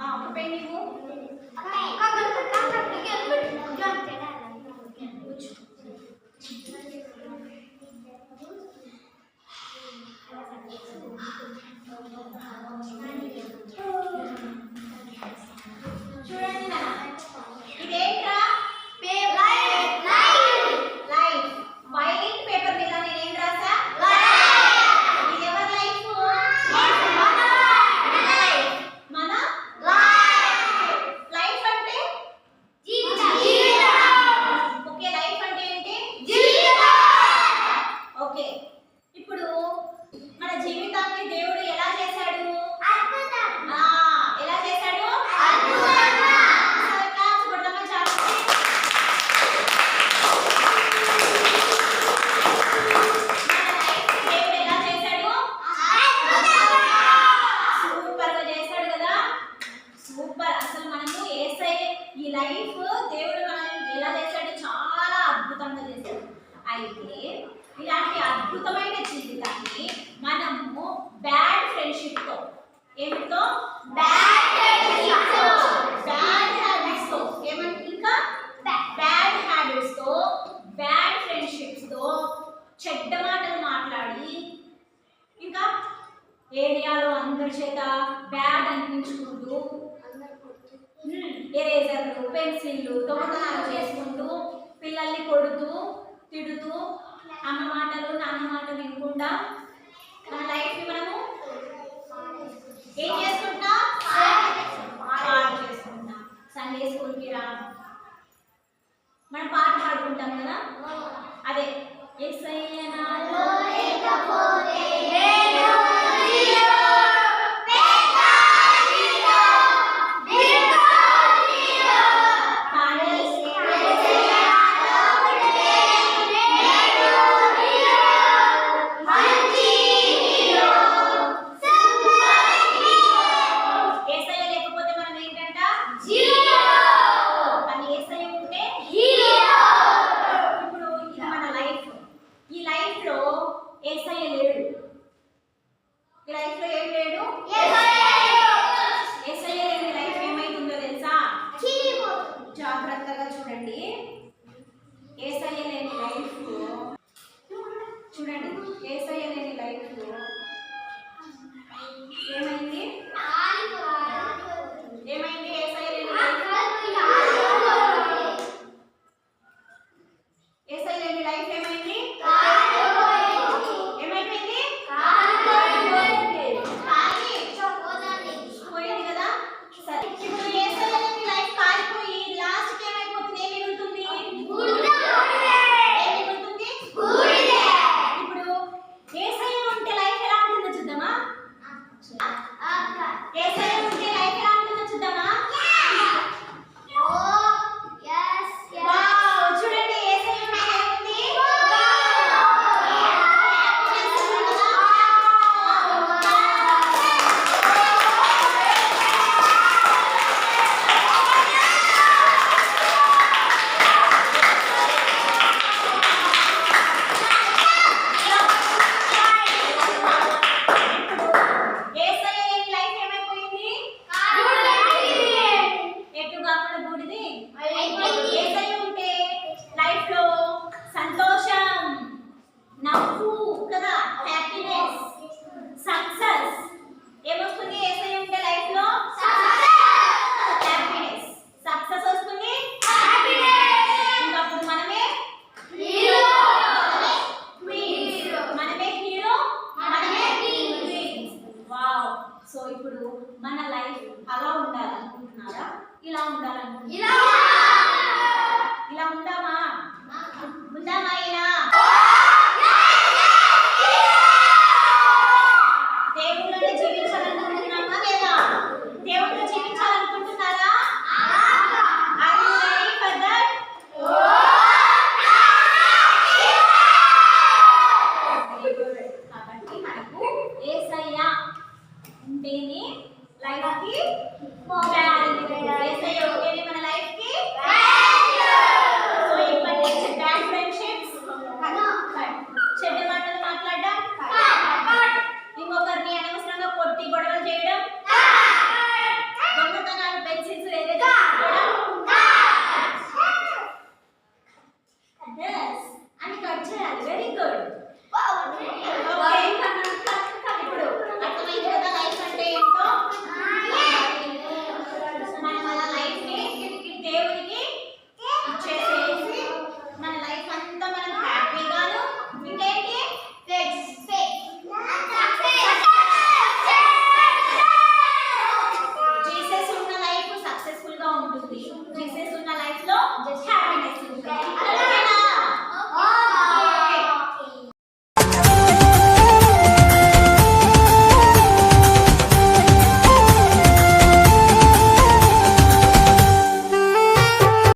ఒక పెన్ ఇవ్వు. చూడండి ఇదేంట్రా? లైఫ్. వైట్ పేపర్ మీద నేనేం రాసా? ఇది ఎవరి లైఫ్? మన లైఫ్ అంటే ఓకే. లైఫ్ అంటే ఏంటి? ఓకే. ఇప్పుడు మన జీవితాన్ని దేవుడు ఎలా చేశాడు? ఎలా చేశాడు? ఈ లైఫ్ దేవుడు మనల్ని ఎలా చేశాడు? చాలా అద్భుతంగా చేశాడు. అయితే ఇలాంటి అద్భుతమైన జీవితాన్ని మనము బ్యాడ్ ఫ్రెండ్షిప్ తో ఏమిటో బ్యాడ్ హ్యాబిట్స్ తో ఏమంటే ఇంకా బ్యాడ్ హ్యాబిట్స్ తో బ్యాడ్ ఫ్రెండ్షిప్స్ తో చెడ్డ మాటలు మాట్లాడి ఇంకా ఏరియాలో అందరి చేత బ్యాడ్ అనిపించుకుంటూ ఎరేజర్లు పెన్సిళ్ళు దొంగతనాలు చేసుకుంటూ పిల్లల్ని కొడుతూ తిడుతూ అమ్మ మాటలు నాన్న మాటలు వినకుండా మన లైఫ్ని మనము ఏం చేసుకుంటాం? పాడు చేసుకుంటాం. సండే స్కూల్కి రా మనం పాట పాడుకుంటాం కదా, అదే యేసయ్య నాలో లేకపోతే జాగ్రత్తగా చూడండి. యేసయ్య లేని లైఫ్ చూడండి. యేసయ్య లేని లైఫ్ ఏమైంది?